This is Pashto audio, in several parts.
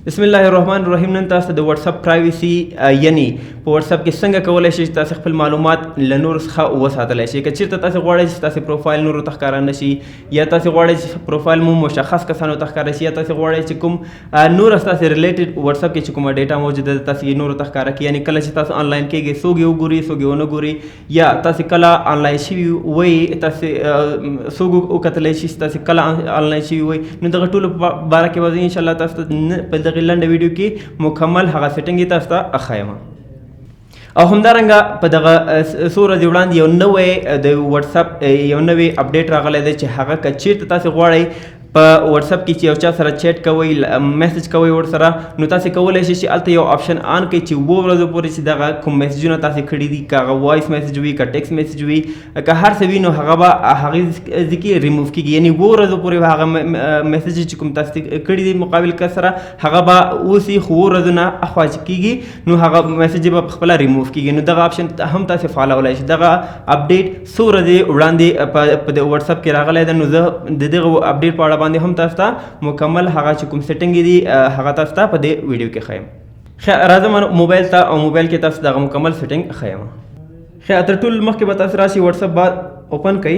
بسم الله الرحمن الرحیم. نن تاسو د واتس اپ پرایویسی یعنی په واتس اپ کې څنګه کولای شئ چې تاسو خپل معلومات له نورو څخه وساتلی شئ. که چېرته تاسو غواړئ چې تاسو پروفایل نورو ته ښکاره نه شي، یا تاسو غواړئ چې پروفایل مو مشخص کسانو ته ښکاره شي، یا تاسو غواړئ چې کوم نور ستاسو ریلیټډ واتس اپ کې چې کومه ډیټا موجوده ده تاسو یې نورو ته ښکاره کړئ. یعنې کله چې تاسو آنلاین کېږئ څوک یې وګوري څوک یې ونه ګوري، یا تاسو کله آنلاین شوي وئ تاسو څوک وکتلی شي چې تاسو کله آنلاین شوي وئ. نو دغه ټولو په باره کې به زه انشاءالله تاسو ته په دغې لنډه ویډیو کې مکمل هغه سیټنګ تاسو ته ښیم. او همدارنګه په دغه څو ورځې وړاندې یو نوی د واتس اپ یو نوی اپډیټ راغلی دی چې هغه که چېرته تاسو غواړئ په واتس اپ کې چې یو چا سره چیټ کوئ، میسج کوئ ورسره، نو تاسو کولی شئ چې هلته یو آپشن آن کړئ چې 2 ورځو پورې چې دغه کوم میسجونه تاسو کړي دي، که هغه وایس میسج وي، که ټیکس میسج وي، که هر څه وي، نو هغه به هغې ځای کې ریموف کېږي. یعنې 2 ورځو پورې به هغه میسج چې کوم تاسو کړي دي مقابل کس سره هغه به اوسي، خو 2 ورځو نه اخوا چې کېږي نو هغه میسج به پخپله ریموف کېږي. نو دغه آپشن هم تاسو فالولی شئ. دغه اپډیټ څو ورځې وړاندې په د واتس اپ کې راغلی دی. نو زه د دغه اپډیټ په اړه باندې هم تاسو ته مکمل هغه چې کوم سیټنګ دي هغه تاسو ته په دې ویډیو کې ښیم. راځم موبایل ته، او موبایل کې تاسو دغه مکمل سیټنګ ښیم. تر ټولو مخکې به تاسو راشئ واتس اپ بعد اوپن کړئ.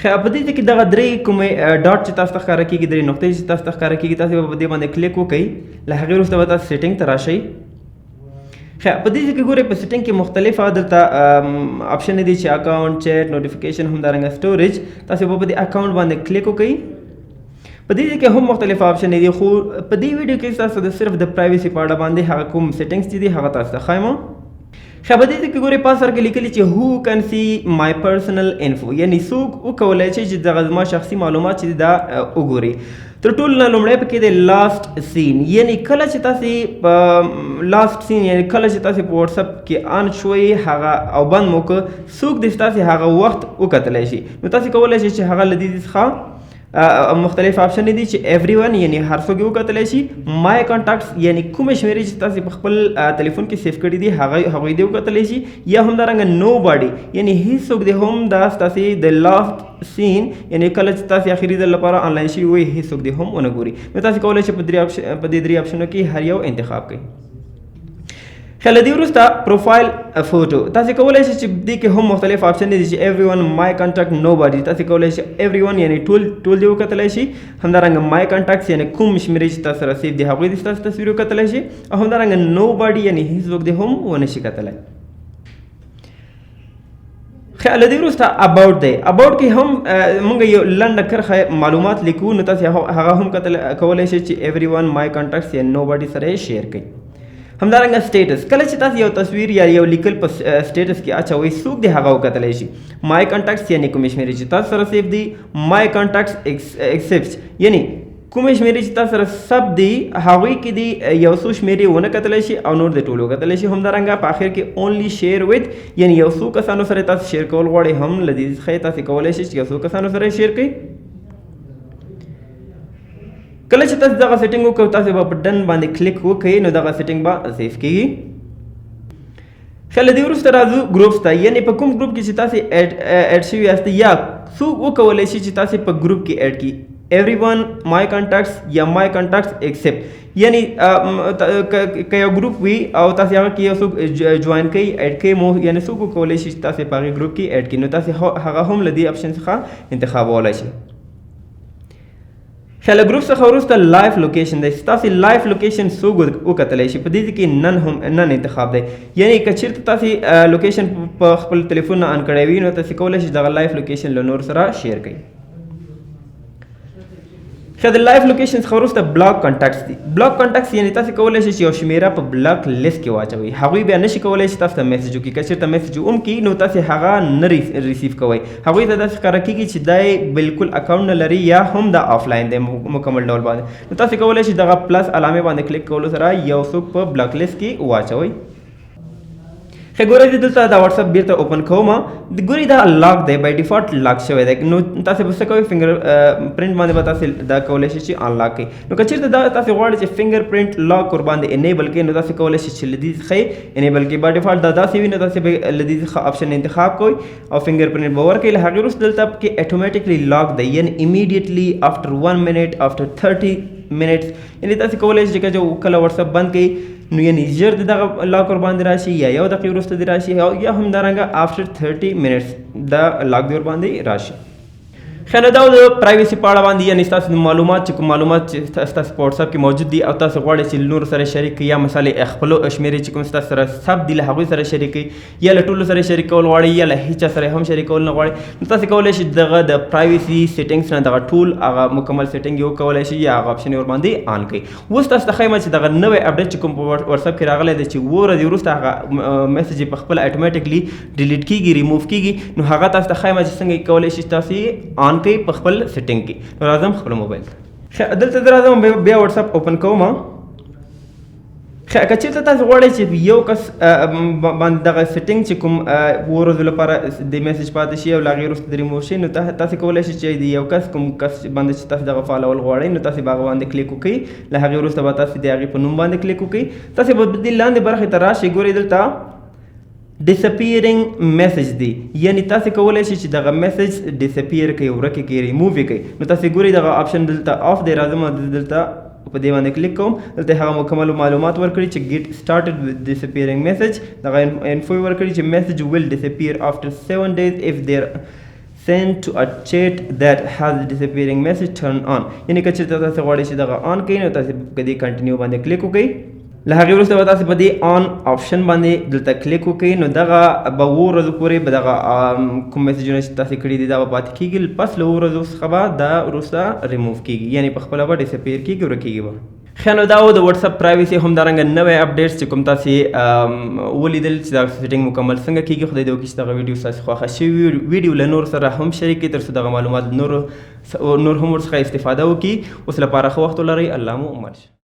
په دې کې دغه 3 کومې ډاټ چې تاسو ته ښکاره کېږي، 3 نقطې چې تاسو ته ښکاره کېږي، تاسو به په دې باندې کلیک وکړئ. له هغې وروسته به تاسو سیټنګ ته راشئ. په دې کې ګورئ په سیټنګ کې مختلف دلته آپشن دي چې اکاونټ، چیټ، نوټیفیکیشن، همدارنګه سټوریج. تاسو به په دې اکاونټ باندې کلیک وکړئ. په دې کې هم مختلف آپشن دي، خو په دې ویډیو کې تاسو د صرف د پرایویسي په اړه باندې هغه کوم سیټنګز چې دي هغه تاسو ته ښیم. په دې کې ګورئ پاس سره کې لیکلي چې هو کین سی مای پرسنل انفو، یعنی څوک وکولی شي چې دغه زما شخصي معلومات چې دا وګوري. تر ټولو نه لومړی پکې دی لاست سین، یعنی کله چې تاسې په لاست سین یعنی کله چې تاسې په واتس اپ کې آن شوئ هغه او بند مو کړ، څوک دې ستاسې هغه وخت وکتلی شي. نو تاسې کولی شئ چې هغه له دې څخه مختلف آپشن دي چې ایوری ون یعنی هر څوک یې وکتلی شي، مای کانټاکټس یعنی کومې شمیرې چې تاسې په خپل تلیفون کې سیف کړي دي هغوی دې وکتلی شي، یا همدارنګه نو باډي یعنی هیڅوک دې هم دا ستاسې د لاست سین یعنی کله چې تاسې اخري ځل لپاره آنلاین شوي وئ هیڅوک دې هم ونه ګوري. نو تاسې کولی شئ په دې 3 آپشنو کې هر یو انتخاب کړئ. له دې وروسته پروفایل فوټو تاسې کولی شئ چې دې کې هم مختلف آپشن دي چې ایوری ون، مای کانټاکټ، نو باډي. تاسې کولی شئ ایوری ون یعنی ټول دې وکتلی شي، همدارنګه مای کانټاکټس یعنی کوم شمیرې چې تاسو سره سیف دي هغوی دې ستاسو تصویر وکتلی شي، او همدارنګه نو باډي یعنی هیڅوک دې هم ونه شي کتلی. له دې وروسته اباوټ دی. اباوټ کې هم موږ یو لنډه کرښه معلومات لیکو، نو تاسې هغه هم کولی شئ چې ایوری ون، مای کانټاکټس یا نو باډي سره یې شیر کړئ. همدارنګه سټیټس، کله چې تاسو یو تصویر یا یو لیکل په سټیټس کې اچوئ څوک دې هغه وکتلی شي. مای کانټاکټس یعنی کومې شمیرې چې تاسو سره سیف دي، مای کانټاکټس ایکسپټ یعنی کومې شمیرې چې تاسو سره سب دي هغوی کې دي یو څو شمیرې ونه کتلی شي او نور دې ټول وکتلی شي. همدارنګه په آخر کې اونلی شیر ویت یعنی یو څو کسانو سره تاسو شیر کول غواړئ، هم له دې څخه تاسو کولی شئ چې یو څو کسانو سره شیر کړئ. کله چې تاسو دغه سیټنګ وکړئ تاسو به په ډن باندې کلیک وکړئ، نو دغه سیټنګ به سیف کېږي. له دې وروسته راځو ګروپس ته، یعنی په کوم ګروپ کې چې تاسو اډ شوي یاست، یا څوک وکولی شي چې تاسو په ګروپ کې اډ کړي. ایوری ون، مای کانټاکټس یا مای کانټاکټس ایکسپټ یعنی که یو ګروپ وي او تاسو هغه کې یو څوک جوین کوي اډ کوي مو، یعنی څوک وکولی شي چې تاسو په هغې ګروپ کې اډ کړي، نو تاسو هغه هم له دې آپشن څخه انتخابولی شئ. له ګروپ څخه وروسته لایف لوکیشن دی. تاسې لایف لوکیشن څوک وکتلی شي، په دې کې نن انتخاب دی. یعنی که چېرته تاسې لوکیشن په خپل تلیفون نه آن کړی وي نو تاسې کولی شئ دغه لایف لوکیشن له نور سره شیر کړئ. د لایف لوکیشن څخه وروسته بلاک کانټاکټس دي. بلاک کانټاکټس یعنی تاسې کولی شئ چې یو شمیره په بلاک لیست کې واچوئ، هغوی بیا نشي کولی چې تاسو ته میسج وکړي. که چېرته میسج هم کړي نو تاسې هغه نه ریسیو کوئ، هغوی ته داسې ښکاره کېږي چې دا یې بالکل اکاونټ نه لري یا هم دا آفلاین دی مکمل ډول باندې. نو تاسې کولی شئ دغه پلس علامې باندې کلیک کولو سره یو څوک په بلاک لیست کې واچوئ. ګورئ زه دلته دا واتس اپ بیرته اوپن کوم ګورئ دا لاک دی بای ډیفالت لاک شوی دی نو تاسو به څه کوئ فنګر پرنټ باندې به تاسو دا کولی شئ چې انلاک کړئ نو که چېرته دا تاسو غواړئ چې فنګر پرنټ لاک ورباندې انیبل کړئ نو تاسو کولی شئ چې له دې څخه انیبل کړئ بای ډیفالت دا داسې وي نو تاسو به له دې څخه آپشن انتخاب کوئ او فنګر پرنټ به ورکړئ له هغې وروسته دلته کې اټومیټیکلی لاک دی یعنی امیډیټلی افټر 1 منټ افټر 30 منټس یعنی تاسو کولی شئ چې کله واتس اپ بند کړئ نو یعنی ژر د دغه لاک ورباندې راشي یا یو دقیقې وروسته دې راشي یا همدارنګه افټر 30 منټس دا لاک دې ورباندې راشي. خیر دا د پرایویسي په اړه باندې یعنی ستاسو معلومات چې کوم معلومات چې ستاسو په واتس اپ کې موجود دي او تاسو غواړئ چې نور سره شریک کړئ یا مثلا خپلو شمیرې چې کوم ستاسو سره ثبت دي له هغوی سره شریک کړئ یا له ټولو سره شریکول غواړئ یا له هیچا سره هم شریکول نه غواړئ نو تاسو کولی شئ دغه د پرایویسي سیټینګز نه دغه ټول هغه مکمل سیټینګ یې وکولی شئ یا هغه آپشن یې ورباندې آن کړئ. اوس تاسو ته ښیم چې دغه نوی اپډیټ چې کوم په واتس اپ کې راغلی دی چې 2 ورځې وروسته هغه میسج یې په خپله اټومیټیکلی ډیلیټ کېږي ریموف کېږي نو هغه تاسو ته ښیم چې څنګه یې کولی شئ تاسو یې آن کړئ په خپل سیټینګ کې. نو راځم خپل موبایل دلته زه راځم بیا واتس اپ اوپن کوم که چېرته تاسو غواړئ چې یو کس باندې دغه سیټینګ چې کوم 2 ورځو لپاره د میسج پاتې شي او له هغې وروسته د ریموو شي نو تاسو کولی شئ چې د یو کس کوم کس باندې چې تاسو دغه فالول غواړئ نو تاسو به هغه باندې کلیک وکړئ له هغې وروسته به تاسو د هغې په نوم باندې کلیک وکړئ تاسو به د لاندې برخې ته راشئ ګورئ دلته ډسپیرینګ میسج دی یعنی تاسو کولی شئ چې دغه میسج ډسپیر کړئ ورکې کړئ ریموو یې کړئ نو تاسو ګورئ دغه آپشن دلته آف دی راځم دلته په دې باندې کلیک کوم دلته هغه مکمل معلومات ورکړي چې get started with disappearing message دغه انفو ورکړي چې message will disappear after 7 days if they're sent to a chat that has disappearing message turn on یعنی که چېرته تاسو غواړئ چې دغه آن کړئ نو تاسو په دې کنټینیو باندې کلیک وکړئ له هغې وروسته به تاسو په دې آن آپشن باندې دلته کلیک وکړئ نو دغه به 2 ورځو پورې به دغه کوم میسجونه چې تاسو کړي دي دا به پاتې کېږي پس له 2 ورځو څخه به دا وروسته ریموو کېږي یعنی په خپله به ډسپیر کېږي ورکېږي به. ښه نو دا و د واتس اپ پرایویسي همدارنګه نوی اپډیټس چې کوم تاسې ولیدل چې دا سیټینګ مکمل څنګه کېږي خدای دې وکړي چې دغه ویډیو ستاسو خوښه شوي ویډیو له نور سره هم شریک کړئ تر څو دغه معلومات نور هم ورڅخه استفاده وکړي. اوس لپاره ښه وخت ولرئ. الله مو عمر شه.